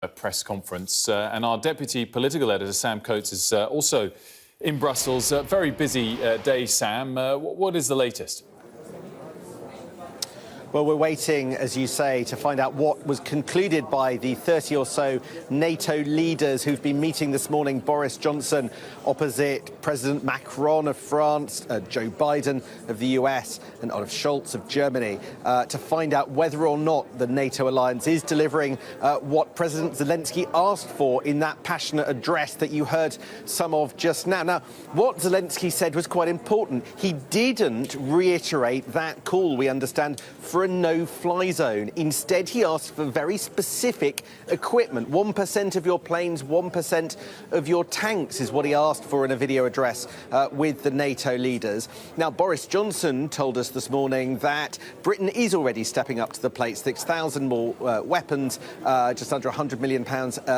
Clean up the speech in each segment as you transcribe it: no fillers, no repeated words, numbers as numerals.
A press conference, and our deputy political editor Sam Coates is also in Brussels. Very busy day, Sam. What is the latest? Well, we're waiting, as you say, to find out what was concluded by the 30 or so NATO leaders who've been meeting this morning. Boris Johnson opposite President Macron of France, Joe Biden of the US and Olaf Scholz of Germany, to find out whether or not the NATO alliance is delivering what President Zelensky asked for in that passionate address that you heard some of just now. Now, what Zelensky said was quite important. He didn't reiterate that call, we understand, for a no-fly zone. Instead, he asked for very specific equipment. 1% of your planes, 1% of your tanks is what he asked for in a video address with the NATO leaders. Now, Boris Johnson told us this morning that Britain is already stepping up to the plate. 6,000 more weapons, just under £100 million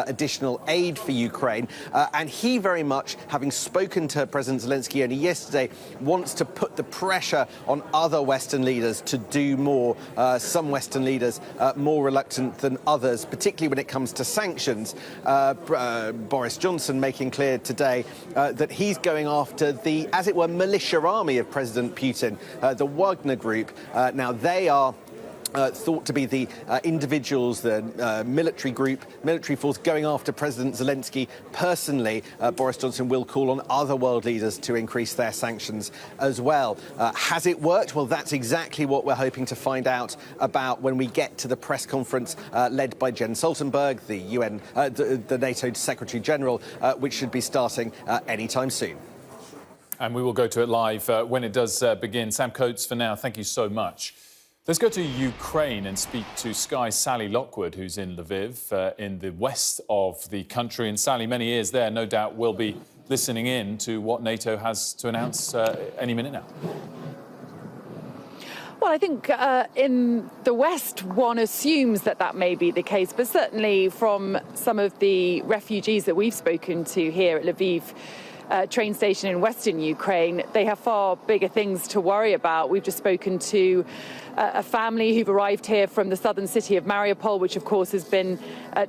additional aid for Ukraine. And he very much, having spoken to President Zelensky only yesterday, wants to put the pressure on other Western leaders to do more. Some Western leaders more reluctant than others, particularly when it comes to sanctions. Boris Johnson making clear today that he's going after the, as it were, militia army of President Putin, the Wagner Group. Now, they are thought to be the individuals, the military force going after President Zelensky personally. Boris Johnson will call on other world leaders to increase their sanctions as well. Has it worked? Well, that's exactly what we're hoping to find out about when we get to the press conference led by Jens Stoltenberg, the NATO Secretary General, which should be starting anytime soon. And we will go to it live when it does begin. Sam Coates, for now, thank you so much. Let's go to Ukraine and speak to Sky's Sally Lockwood, who's in Lviv, in the west of the country. And Sally, many ears there, no doubt, will be listening in to what NATO has to announce any minute now. Well, I think in the West, one assumes that that may be the case, but certainly from some of the refugees that we've spoken to here at Lviv train station in western Ukraine, they have far bigger things to worry about. We've just spoken to a family who've arrived here from the southern city of Mariupol, which of course has been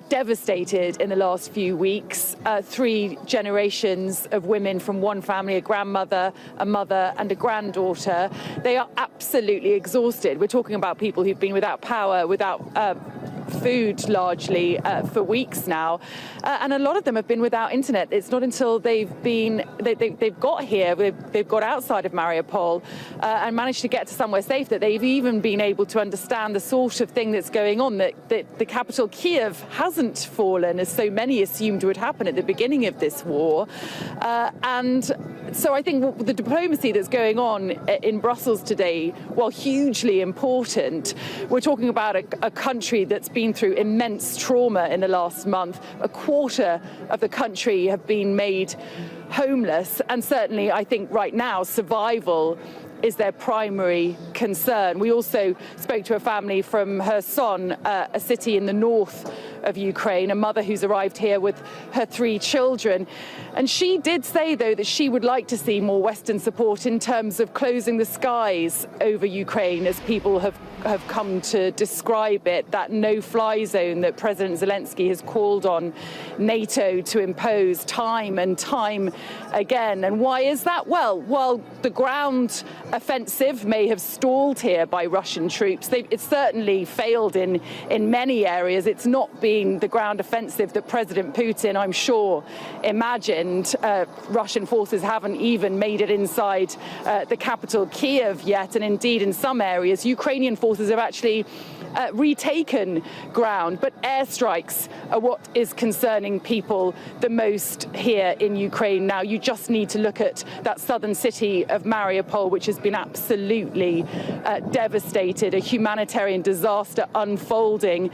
devastated in the last few weeks. 3 generations of women from one family, a grandmother, a mother and a granddaughter. They are absolutely exhausted. We're talking about people who've been without power, without food largely for weeks now, and a lot of them have been without internet. It's not until they've got here, they've got outside of Mariupol and managed to get to somewhere safe that they've even been able to understand the sort of thing that's going on, that the capital Kiev hasn't fallen as so many assumed would happen at the beginning of this war. And so I think the diplomacy that's going on in Brussels today, while hugely important, we're talking about a country that's been through immense trauma in the last month. A quarter of the country have been made homeless, and certainly I think right now survival is their primary concern. We also spoke to a family from Kherson, a city in the north of Ukraine, a mother who's arrived here with her 3 children. And she did say, though, that she would like to see more Western support in terms of closing the skies over Ukraine, as people have come to describe it, that no-fly zone that President Zelensky has called on NATO to impose time and time again. And why is that? Well, while the ground offensive may have stalled here by Russian troops, it's certainly failed in many areas. It's not been the ground offensive that President Putin, I'm sure, imagined. Russian forces haven't even made it inside the capital Kiev yet, and indeed in some areas Ukrainian forces have actually retaken ground. But airstrikes are what is concerning people the most here in Ukraine now. You just need to look at that southern city of Mariupol, which has been absolutely devastated, a humanitarian disaster unfolding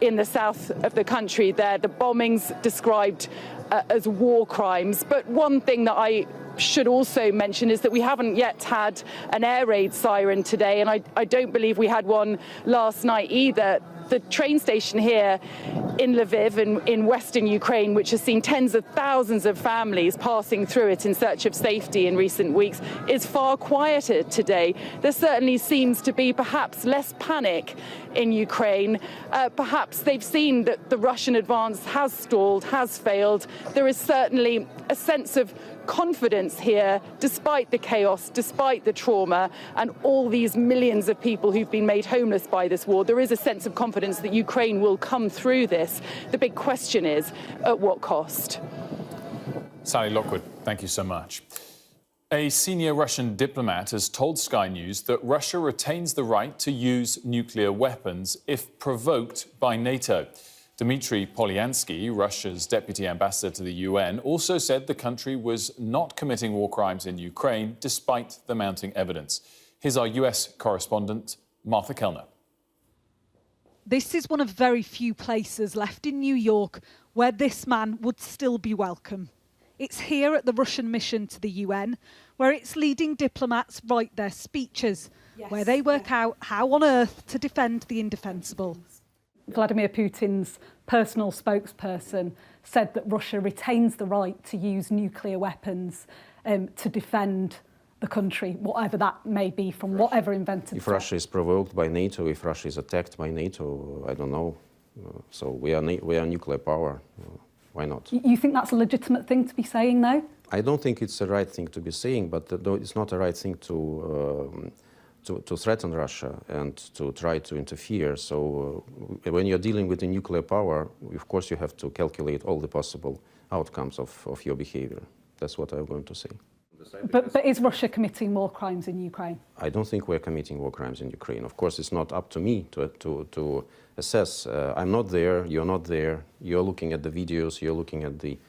in the south of the country there. The bombings described as war crimes. But one thing that I should also mention is that we haven't yet had an air raid siren today, and I don't believe we had one last night either. the train station here in Lviv, in western Ukraine, which has seen tens of thousands of families passing through it in search of safety in recent weeks, is far quieter today. There certainly seems to be perhaps less panic in Ukraine. Perhaps they've seen that the Russian advance has stalled, has failed. There is certainly a sense of confidence here, despite the chaos, despite the trauma, and all these millions of people who've been made homeless by this war. There is a sense of confidence that Ukraine will come through this. The big question is, at what cost? Sally Lockwood, thank you so much. A senior Russian diplomat has told Sky News that Russia retains the right to use nuclear weapons if provoked by NATO. Dmitry Polyansky, Russia's deputy ambassador to the UN, also said the country was not committing war crimes in Ukraine despite the mounting evidence. Here's our US correspondent, Martha Kellner. This is one of very few places left in New York where this man would still be welcome. It's here at the Russian mission to the UN where its leading diplomats write their speeches, where they work out how on earth to defend the indefensible. Vladimir Putin's personal spokesperson said that Russia retains the right to use nuclear weapons to defend the country, whatever that may be, from whatever invented If threat. Russia is provoked by NATO, if Russia is attacked by NATO, I don't know. So we are nuclear power. Why not? You think that's a legitimate thing to be saying, though? I don't think it's the right thing to be saying, but it's not the right thing to threaten Russia and to try to interfere. So when you're dealing with a nuclear power, of course you have to calculate all the possible outcomes of your behavior. That's what I'm going to say. But is Russia committing war crimes in Ukraine? I don't think we're committing war crimes in Ukraine. Of course, it's not up to me to assess. I'm not there, you're not there. You're looking at the videos, you're looking at the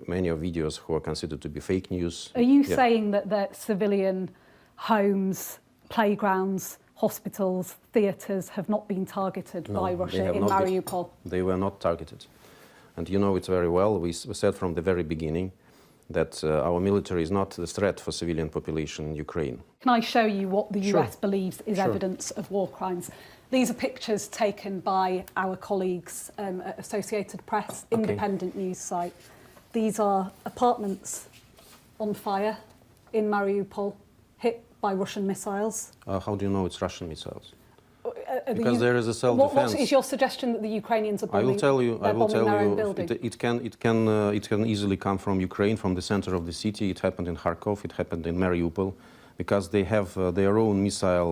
many of videos who are considered to be fake news. Are you saying that the civilian homes, playgrounds, hospitals, theatres have not been targeted by Russia in Mariupol? They were not targeted. And you know it very well. We said from the very beginning that our military is not the threat for civilian population in Ukraine. Can I show you what the US believes is evidence of war crimes? These are pictures taken by our colleagues at Associated Press, independent news site. These are apartments on fire in Mariupol, hit by Russian missiles. How do you know it's Russian missiles? Because there is a self-defense. What is your suggestion that the Ukrainians are bombing? I will tell you. Building? It can easily come from Ukraine, from the center of the city. It happened in Kharkov. It happened in Mariupol, because they have their own missile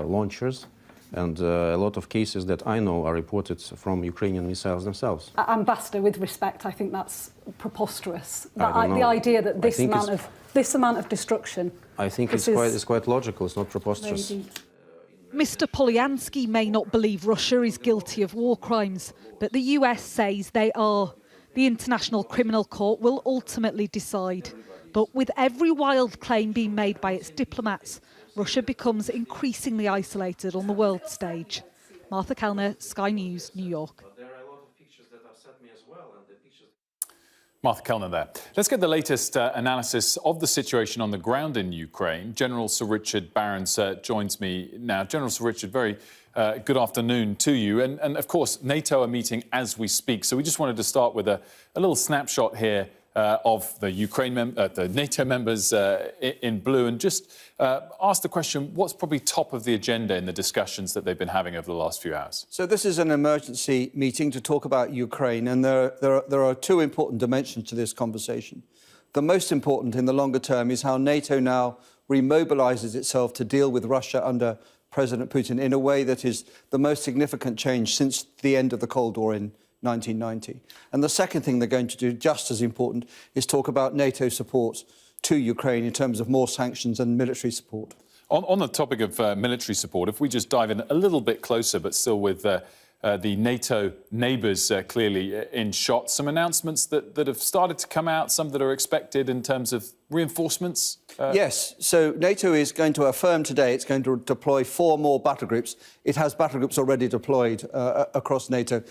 launchers, and a lot of cases that I know are reported from Ukrainian missiles themselves. Ambassador, with respect, I think that's preposterous. I don't know. The idea that this amount of destruction. I think it's quite logical. It's not preposterous. Maybe. Mr. Polyansky may not believe Russia is guilty of war crimes, but the US says they are. The International Criminal Court will ultimately decide. But with every wild claim being made by its diplomats, Russia becomes increasingly isolated on the world stage. Martha Kellner, Sky News, New York. Martha Kellner there. Let's get the latest analysis of the situation on the ground in Ukraine. General Sir Richard Barrons joins me now. General Sir Richard, very good afternoon to you. And of course, NATO are meeting as we speak. So we just wanted to start with a little snapshot here of the the NATO members in blue, and just ask the question, what's probably top of the agenda in the discussions that they've been having over the last few hours? So this is an emergency meeting to talk about Ukraine, and there are two important dimensions to this conversation. The most important in the longer term is how NATO now remobilises itself to deal with Russia under President Putin in a way that is the most significant change since the end of the Cold War in 1990. And the second thing they're going to do, just as important, is talk about NATO support to Ukraine in terms of more sanctions and military support. On the topic of military support, if we just dive in a little bit closer, but still with the NATO neighbours clearly in shot, some announcements that have started to come out, some that are expected in terms of reinforcements? Yes, so NATO is going to affirm today it's going to deploy 4 more battle groups. It has battle groups already deployed across NATO,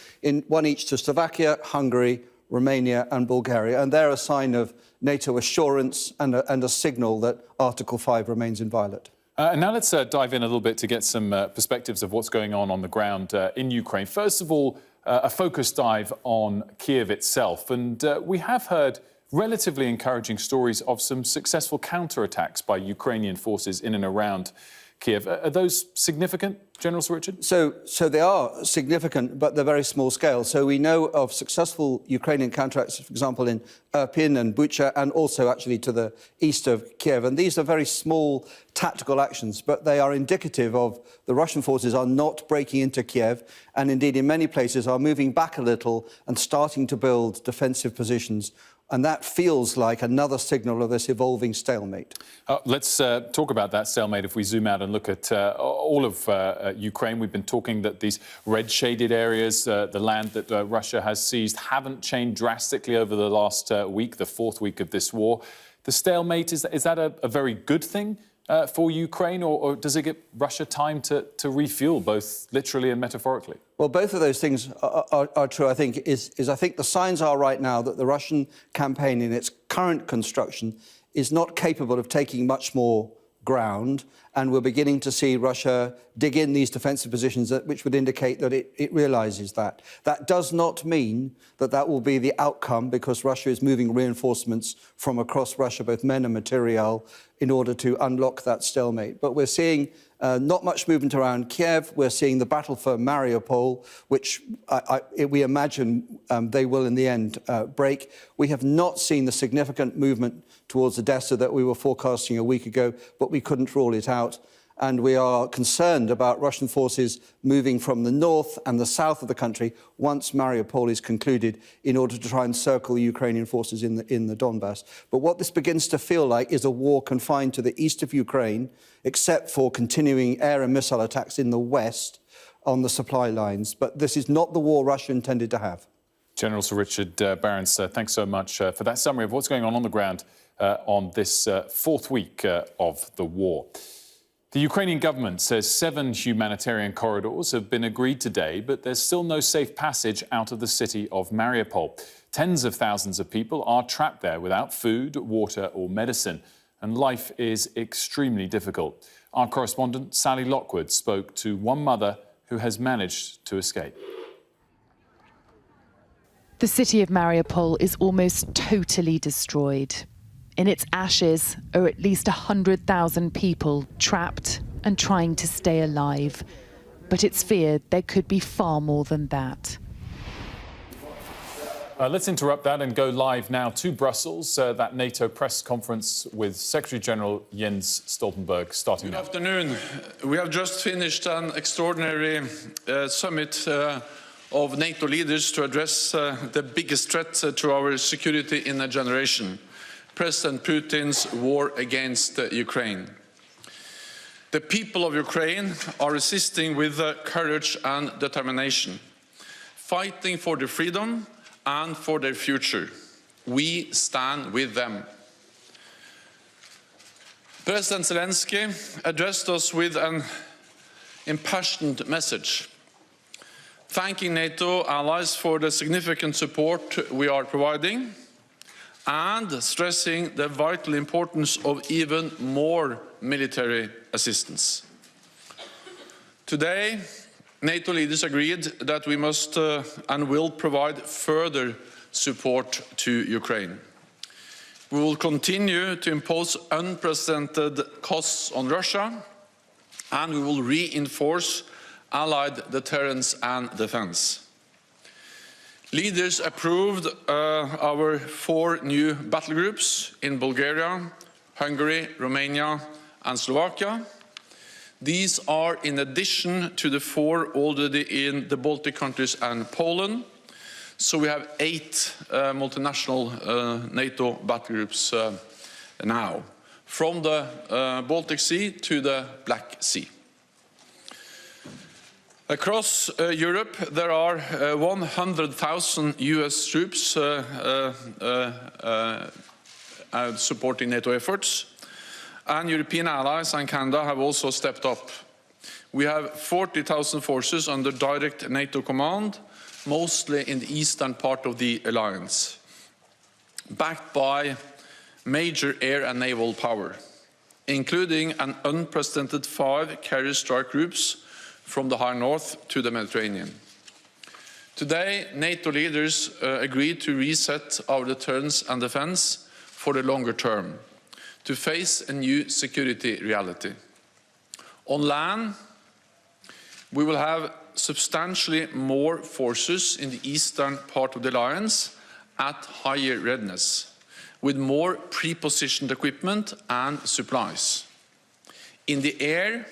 one each to Slovakia, Hungary, Romania and Bulgaria, and they're a sign of NATO assurance and a signal that Article 5 remains inviolate. And now let's dive in a little bit to get some perspectives of what's going on the ground in Ukraine. First of all, a focus dive on Kiev itself. And we have heard relatively encouraging stories of some successful counterattacks by Ukrainian forces in and around Kiev. Are those significant, General Sir Richard? So they are significant, but they're very small scale. So we know of successful Ukrainian counterattacks, for example, in Irpin and Bucha, and also actually to the east of Kiev. And these are very small tactical actions, but they are indicative of the Russian forces are not breaking into Kiev, and indeed in many places are moving back a little and starting to build defensive positions. And that feels like another signal of this evolving stalemate. Let's talk about that stalemate if we zoom out and look at all of Ukraine. We've been talking that these red-shaded areas, the land that Russia has seized, haven't changed drastically over the last week, the fourth week of this war. The stalemate, is that a very good thing for Ukraine, or does it give Russia time to refuel, both literally and metaphorically? Well, both of those things are true, I think. I think the signs are right now that the Russian campaign in its current construction is not capable of taking much more ground, and we're beginning to see Russia dig in these defensive positions, which would indicate that it realises that. That does not mean that that will be the outcome, because Russia is moving reinforcements from across Russia, both men and material, in order to unlock that stalemate. But we're seeing not much movement around Kiev. We're seeing the battle for Mariupol, which we imagine they will in the end break. We have not seen the significant movement towards Odessa that we were forecasting a week ago, but we couldn't rule it out. And we are concerned about Russian forces moving from the north and the south of the country once Mariupol is concluded, in order to try and circle the Ukrainian forces in the Donbass. But what this begins to feel like is a war confined to the east of Ukraine, except for continuing air and missile attacks in the west on the supply lines. But this is not the war Russia intended to have. General Sir Richard Barons, thanks so much for that summary of what's going on the ground on this fourth week of the war. The Ukrainian government says 7 humanitarian corridors have been agreed today, but there's still no safe passage out of the city of Mariupol. Tens of thousands of people are trapped there without food, water or medicine, and life is extremely difficult. Our correspondent Sally Lockwood spoke to one mother who has managed to escape. The city of Mariupol is almost totally destroyed. In its ashes are at least 100,000 people trapped and trying to stay alive. But it's feared there could be far more than that. Let's interrupt that and go live now to Brussels, that NATO press conference with Secretary-General Jens Stoltenberg starting now. Good afternoon. We have just finished an extraordinary summit of NATO leaders to address the biggest threat to our security in a generation: President Putin's war against Ukraine. The people of Ukraine are resisting with courage and determination, fighting for their freedom and for their future. We stand with them. President Zelensky addressed us with an impassioned message, thanking NATO allies for the significant support we are providing, and stressing the vital importance of even more military assistance. Today, NATO leaders agreed that we must and will provide further support to Ukraine. We will continue to impose unprecedented costs on Russia, and we will reinforce allied deterrence and defense. Leaders approved our 4 new battle groups in Bulgaria, Hungary, Romania and Slovakia. These are in addition to the 4 already in the Baltic countries and Poland. So we have 8 multinational NATO battle groups now, from the Baltic Sea to the Black Sea. Across Europe, there are 100,000 US troops supporting NATO efforts, and European allies and Canada have also stepped up. We have 40,000 forces under direct NATO command, mostly in the eastern part of the alliance, backed by major air and naval power. including an unprecedented 5 carrier strike groups from the high north to the Mediterranean. Today, NATO leaders agreed to reset our deterrence and defence for the longer term, to face a new security reality. On land, we will have substantially more forces in the eastern part of the alliance at higher readiness, with more pre-positioned equipment and supplies. In the air,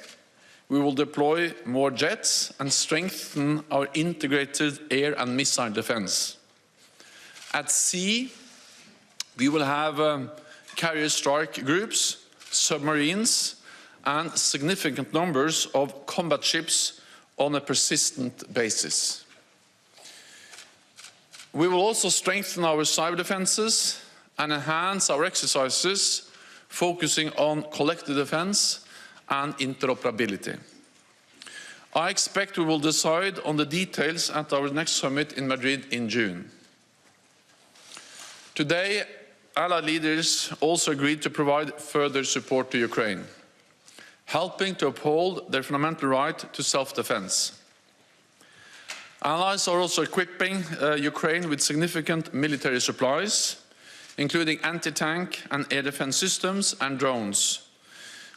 we will deploy more jets and strengthen our integrated air and missile defense. At sea, we will have carrier strike groups, submarines, and significant numbers of combat ships on a persistent basis. We will also strengthen our cyber defenses and enhance our exercises, focusing on collective defense and interoperability. I expect we will decide on the details at our next summit in Madrid in June. Today, Allied leaders also agreed to provide further support to Ukraine, helping to uphold their fundamental right to self-defense. Allies are also equipping Ukraine with significant military supplies, including anti-tank and air defense systems and drones,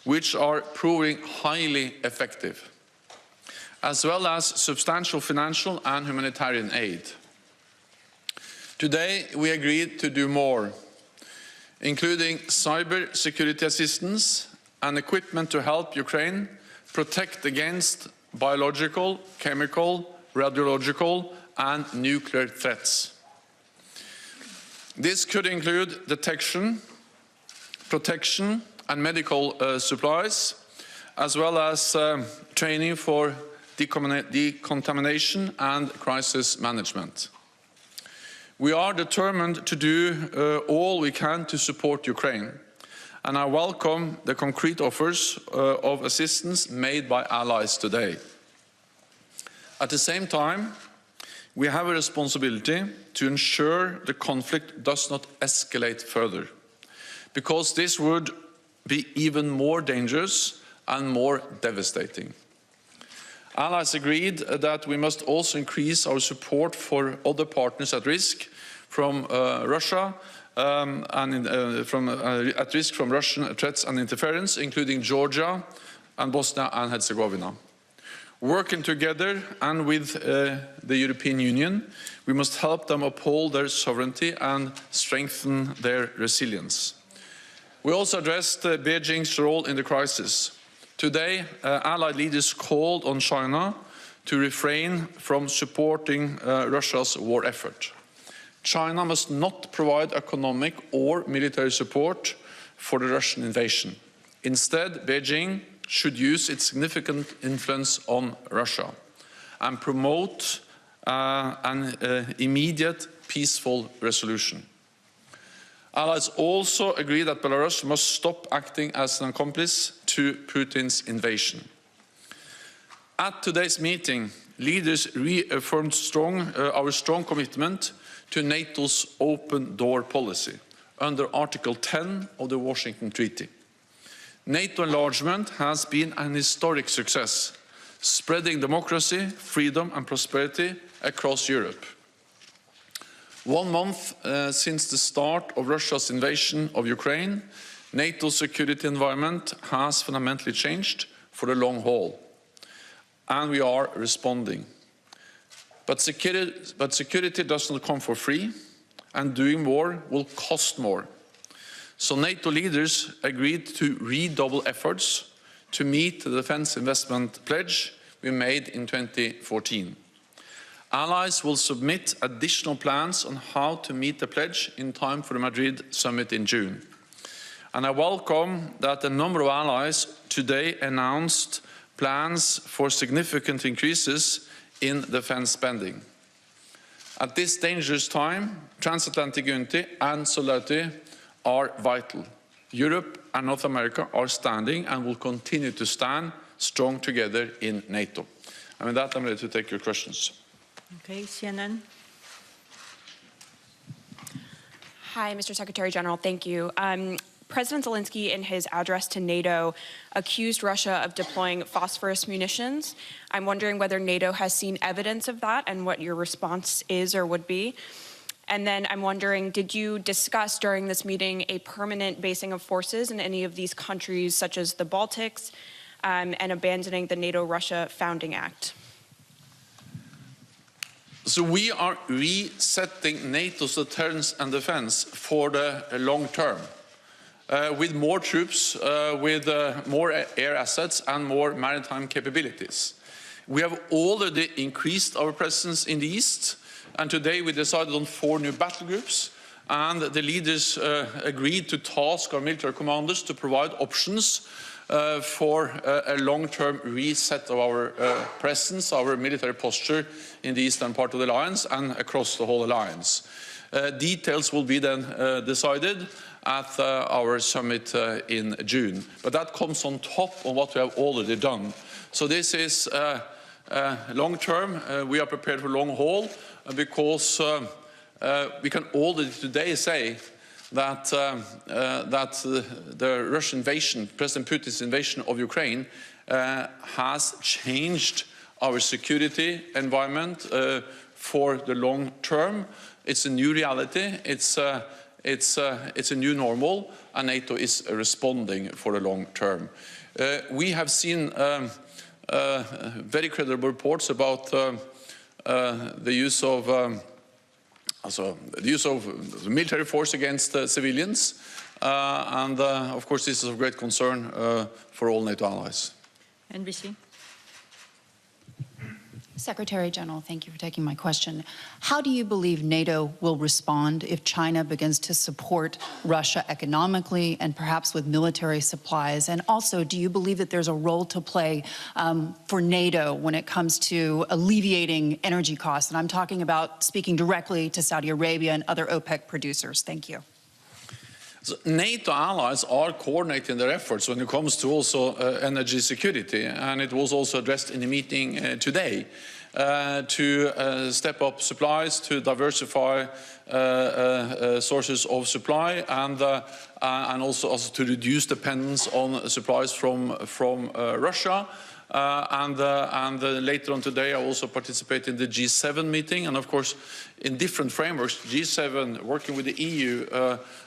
which are proving highly effective, as well as substantial financial and humanitarian aid. Today, we agreed to do more, including cyber security assistance and equipment to help Ukraine protect against biological, chemical, radiological, and nuclear threats. This could include detection, protection, and medical supplies, as well as training for decontamination and crisis management. We are determined to do all we can to support Ukraine, and I welcome the concrete offers of assistance made by allies today. At the same time, we have a responsibility to ensure the conflict does not escalate further, because this would be even more dangerous and more devastating. Allies agreed that we must also increase our support for other partners at risk from Russia at risk from Russian threats and interference, including Georgia and Bosnia and Herzegovina. Working together and with the European Union, we must help them uphold their sovereignty and strengthen their resilience. We also addressed Beijing's role in the crisis. Today, Allied leaders called on China to refrain from supporting Russia's war effort. China must not provide economic or military support for the Russian invasion. Instead, Beijing should use its significant influence on Russia and promote an immediate peaceful resolution. Allies also agree that Belarus must stop acting as an accomplice to Putin's invasion. At today's meeting, leaders reaffirmed our strong commitment to NATO's open door policy under Article 10 of the Washington Treaty. NATO enlargement has been an historic success, spreading democracy, freedom and prosperity across Europe. 1 month since the start of Russia's invasion of Ukraine, NATO's security environment has fundamentally changed for the long haul, and we are responding. But security does not come for free, and doing more will cost more. So NATO leaders agreed to redouble efforts to meet the defence investment pledge we made in 2014. Allies will submit additional plans on how to meet the pledge in time for the Madrid summit in June. And I welcome that a number of allies today announced plans for significant increases in defence spending. At this dangerous time, transatlantic unity and solidarity are vital. Europe and North America are standing and will continue to stand strong together in NATO. And with that, I'm ready to take your questions. Okay, CNN. Hi, Mr. Secretary General. Thank you. President Zelensky, in his address to NATO, accused Russia of deploying phosphorus munitions. I'm wondering whether NATO has seen evidence of that and what your response is or would be. And then I'm wondering, did you discuss during this meeting a permanent basing of forces in any of these countries, such as the Baltics, and abandoning the NATO-Russia Founding Act? So we are resetting NATO's deterrence and defense for the long term, with more troops, with more air assets and more maritime capabilities. We have already increased our presence in the East, and today we decided on 4 new battle groups, and the leaders agreed to task our military commanders to provide options for a long-term reset of our presence, our military posture in the eastern part of the alliance and across the whole alliance. Details will be then decided at our summit in June. But that comes on top of what we have already done. So this is long-term. We are prepared for long haul because we can already today say that the Russian invasion, President Putin's invasion of Ukraine, has changed our security environment for the long term. It's a new reality. It's a new normal, and NATO is responding for the long term. We have seen very credible reports about the use of military force against civilians, and of course this is of great concern for all NATO allies. NBC. Secretary General, thank you for taking my question. How do you believe NATO will respond if China begins to support Russia economically and perhaps with military supplies? And also, do you believe that there's a role to play for NATO when it comes to alleviating energy costs? And I'm talking about speaking directly to Saudi Arabia and other OPEC producers. Thank you. So NATO allies are coordinating their efforts when it comes to also energy security, and it was also addressed in the meeting today to step up supplies, to diversify sources of supply, and also to reduce dependence on supplies from Russia. And later on today, I also participate in the G7 meeting, and of course, in different frameworks, G7 working with the EU,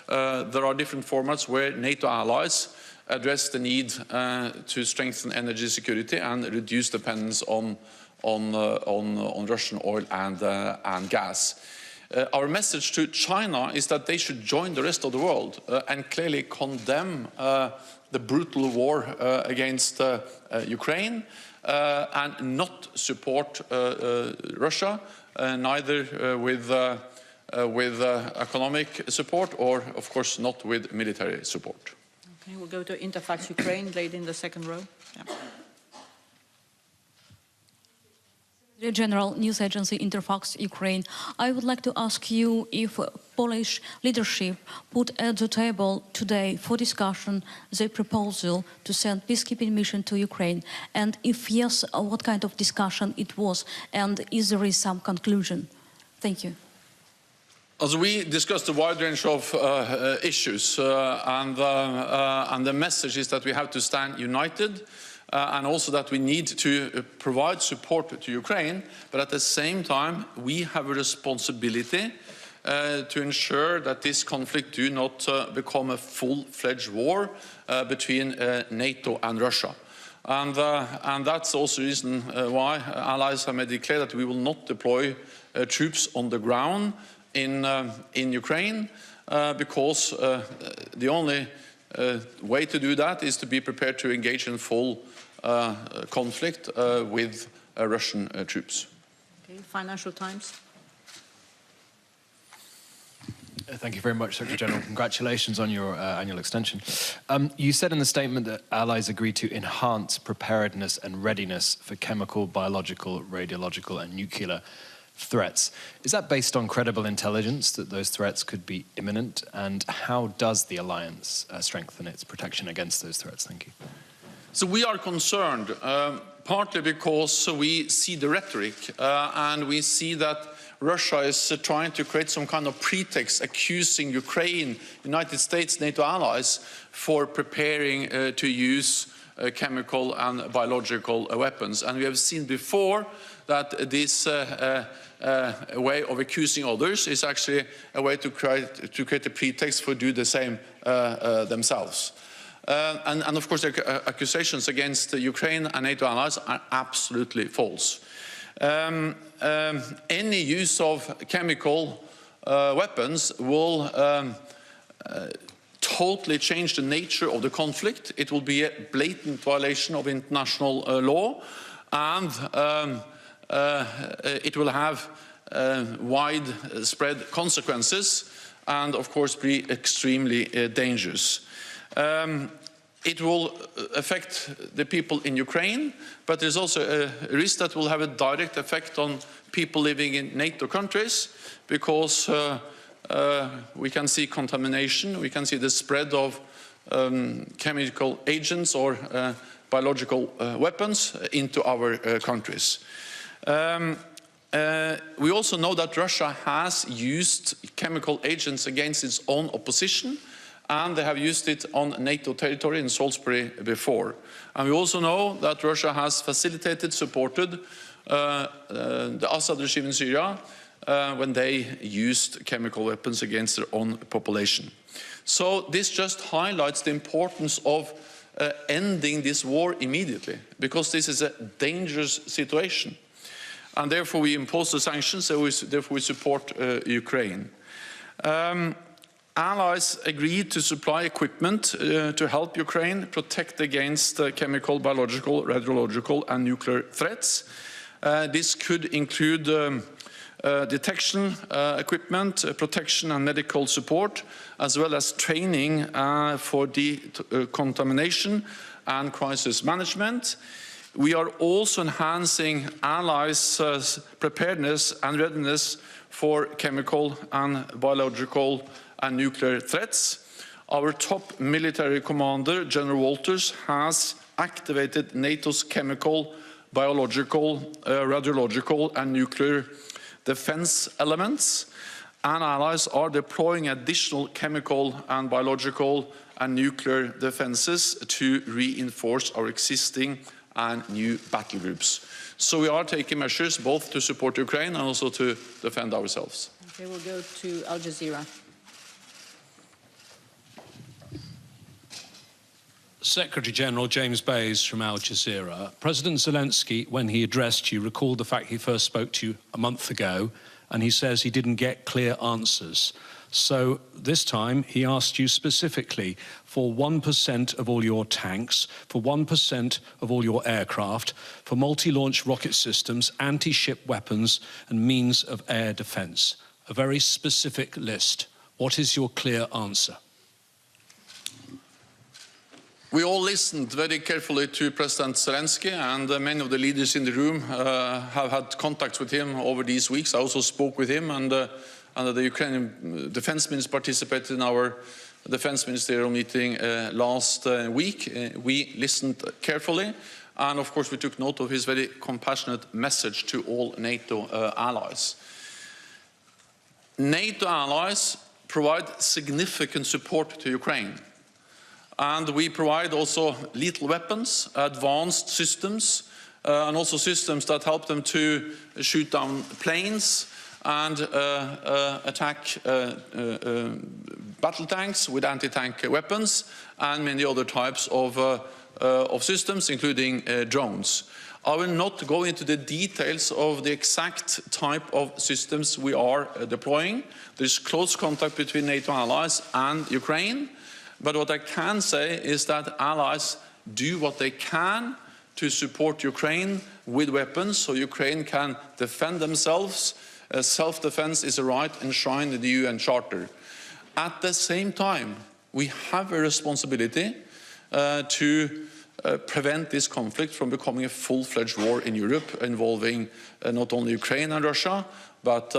there are different formats where NATO allies address the need to strengthen energy security and reduce dependence on Russian oil and gas. Our message to China is that they should join the rest of the world and clearly condemn the brutal war against Ukraine and not support Russia, neither with economic support or, of course, not with military support. Okay, we'll go to Interfax Ukraine, lady in the second row. Yeah. General News Agency Interfax Ukraine. I would like to ask you if Polish leadership put at the table today for discussion the proposal to send peacekeeping mission to Ukraine, and if yes, what kind of discussion it was, and is there some conclusion? Thank you. As we discussed a wide range of issues, and the message is that we have to stand united. And also that we need to provide support to Ukraine, but at the same time we have a responsibility to ensure that this conflict do not become a full-fledged war between NATO and Russia. And that's also the reason why allies have made it clear that we will not deploy troops on the ground in Ukraine, because the only way to do that is to be prepared to engage in full conflict with Russian troops. Okay, Financial Times. Thank you very much, Secretary General. Congratulations on your annual extension. You said in the statement that allies agreed to enhance preparedness and readiness for chemical, biological, radiological and nuclear threats. Is that based on credible intelligence that those threats could be imminent? And how does the alliance strengthen its protection against those threats? Thank you. So we are concerned, partly because we see the rhetoric and we see that Russia is trying to create some kind of pretext accusing Ukraine, United States, NATO allies for preparing to use chemical and biological weapons. And we have seen before that this way of accusing others is actually a way to create a pretext for do the same themselves. And of course, the accusations against Ukraine and NATO allies are absolutely false. Any use of chemical weapons will totally change the nature of the conflict. It will be a blatant violation of international law, and it will have widespread consequences and, of course, be extremely dangerous. It will affect the people in Ukraine, but there's also a risk that will have a direct effect on people living in NATO countries, because we can see contamination, we can see the spread of chemical agents or biological weapons into our countries. We also know that Russia has used chemical agents against its own opposition, and they have used it on NATO territory in Salisbury before. And we also know that Russia has facilitated, supported the Assad regime in Syria when they used chemical weapons against their own population. So this just highlights the importance of ending this war immediately, because this is a dangerous situation. And therefore we impose the sanctions, therefore we support Ukraine. Allies agreed to supply equipment to help Ukraine protect against chemical, biological, radiological and nuclear threats. This could include detection equipment, protection and medical support, as well as training for decontamination and crisis management. We are also enhancing allies' preparedness and readiness for chemical and biological and nuclear threats. Our top military commander, General Walters, has activated NATO's chemical, biological, radiological and nuclear defense elements, and allies are deploying additional chemical and biological and nuclear defenses to reinforce our existing and new battle groups. So we are taking measures both to support Ukraine and also to defend ourselves. Okay, we'll go to Al Jazeera. Secretary-General James Bays from Al Jazeera. President Zelensky, when he addressed you, recalled the fact he first spoke to you a month ago, and he says he didn't get clear answers. So this time he asked you specifically for 1% of all your tanks, for 1% of all your aircraft, for multi-launch rocket systems, anti-ship weapons and means of air defence. A very specific list. What is your clear answer? We all listened very carefully to President Zelensky, and many of the leaders in the room have had contacts with him over these weeks. I also spoke with him, and the Ukrainian defense minister participated in our defense ministerial meeting last week. We listened carefully, and of course we took note of his very compassionate message to all NATO allies. NATO allies provide significant support to Ukraine. And we provide also lethal weapons, advanced systems, and also systems that help them to shoot down planes and attack battle tanks with anti-tank weapons, and many other types of systems, including drones. I will not go into the details of the exact type of systems we are deploying. There's close contact between NATO allies and Ukraine. But what I can say is that allies do what they can to support Ukraine with weapons so Ukraine can defend themselves. Self-defense is a right enshrined in the UN Charter. At the same time, we have a responsibility to prevent this conflict from becoming a full-fledged war in Europe involving not only Ukraine and Russia, but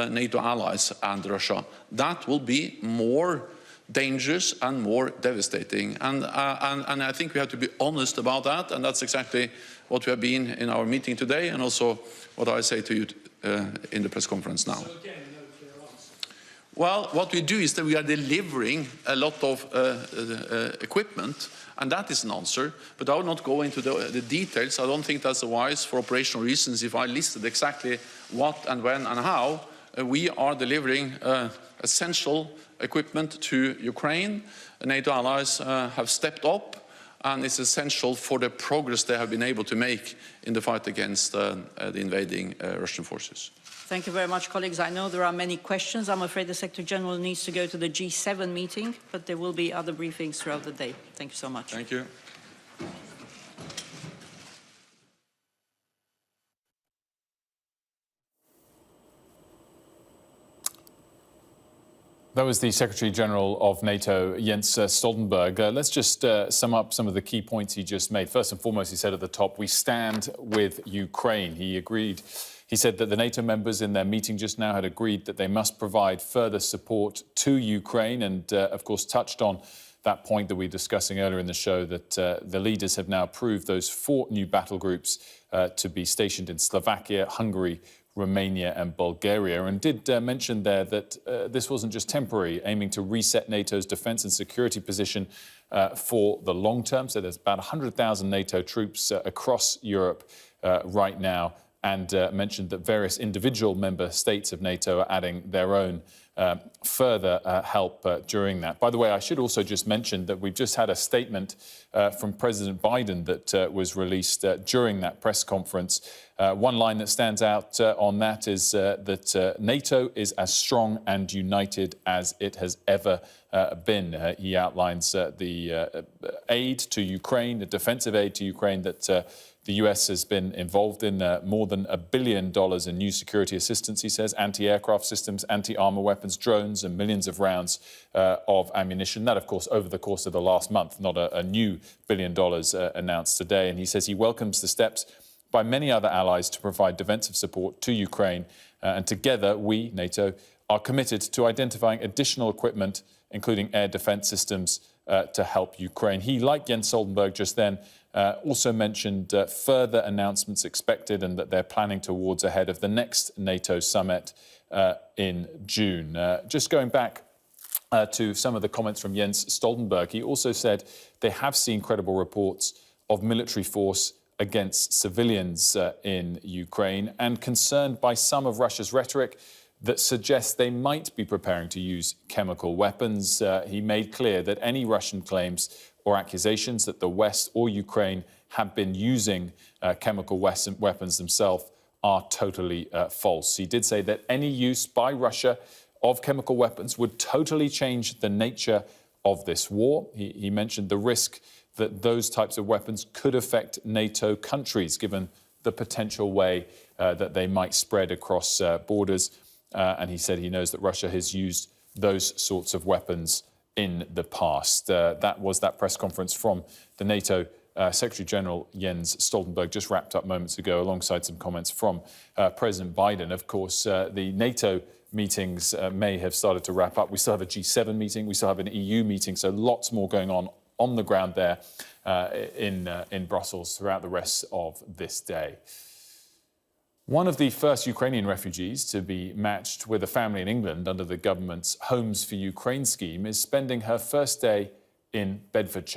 NATO allies and Russia. That will be more dangerous and more devastating, and I think we have to be honest about that, and that's exactly what we have been in our meeting today, and also what I say to you in the press conference now. Well, what we do is that we are delivering a lot of equipment, and that is an answer. But I will not go into the details. I don't think that's wise for operational reasons if I listed exactly what and when and how. We are delivering essential equipment to Ukraine. NATO allies have stepped up, and it's essential for the progress they have been able to make in the fight against the invading Russian forces. Thank you very much, colleagues. I know there are many questions. I'm afraid the Secretary General needs to go to the G7 meeting, but there will be other briefings throughout the day. Thank you so much. Thank you. That was the Secretary-General of NATO, Jens Stoltenberg. Let's just sum up some of the key points he just made. First and foremost, he said at the top, we stand with Ukraine. He said that the NATO members in their meeting just now had agreed that they must provide further support to Ukraine and, of course, touched on that point that we were discussing earlier in the show, that the leaders have now approved those 4 new battle groups to be stationed in Slovakia, Hungary, Romania and Bulgaria, and did mention there that this wasn't just temporary, aiming to reset NATO's defence and security position for the long term. So there's about 100,000 NATO troops across Europe right now, and mentioned that various individual member states of NATO are adding their own further help during that. By the way, I should also just mention that we've just had a statement from President Biden that was released during that press conference. One line that stands out on that is that NATO is as strong and united as it has ever been. He outlines the aid to Ukraine, the defensive aid to Ukraine that the US has been involved in, more than $1 billion in new security assistance, he says, anti-aircraft systems, anti-armor weapons, drones, and millions of rounds of ammunition. That, of course, over the course of the last month, not a new $1 billion announced today. And he says he welcomes the steps by many other allies to provide defensive support to Ukraine. And together, we, NATO, are committed to identifying additional equipment, including air defense systems, to help Ukraine. He, like Jens Stoltenberg just then, also mentioned further announcements expected and that they're planning towards ahead of the next NATO summit in June. Just going back to some of the comments from Jens Stoltenberg, he also said they have seen credible reports of military force against civilians in Ukraine, and concerned by some of Russia's rhetoric that suggests they might be preparing to use chemical weapons. He made clear that any Russian claims or accusations that the West or Ukraine have been using chemical weapons themselves are totally false. He did say that any use by Russia of chemical weapons would totally change the nature of this war. He mentioned the risk that those types of weapons could affect NATO countries, given the potential way that they might spread across borders. And he said he knows that Russia has used those sorts of weapons in the past. That was that press conference from the NATO Secretary-General Jens Stoltenberg, just wrapped up moments ago, alongside some comments from President Biden. Of course, the NATO meetings may have started to wrap up. We still have a G7 meeting. We still have an EU meeting. So lots more going on the ground there in Brussels throughout the rest of this day. One of the first Ukrainian refugees to be matched with a family in England under the government's Homes for Ukraine scheme is spending her first day in Bedfordshire.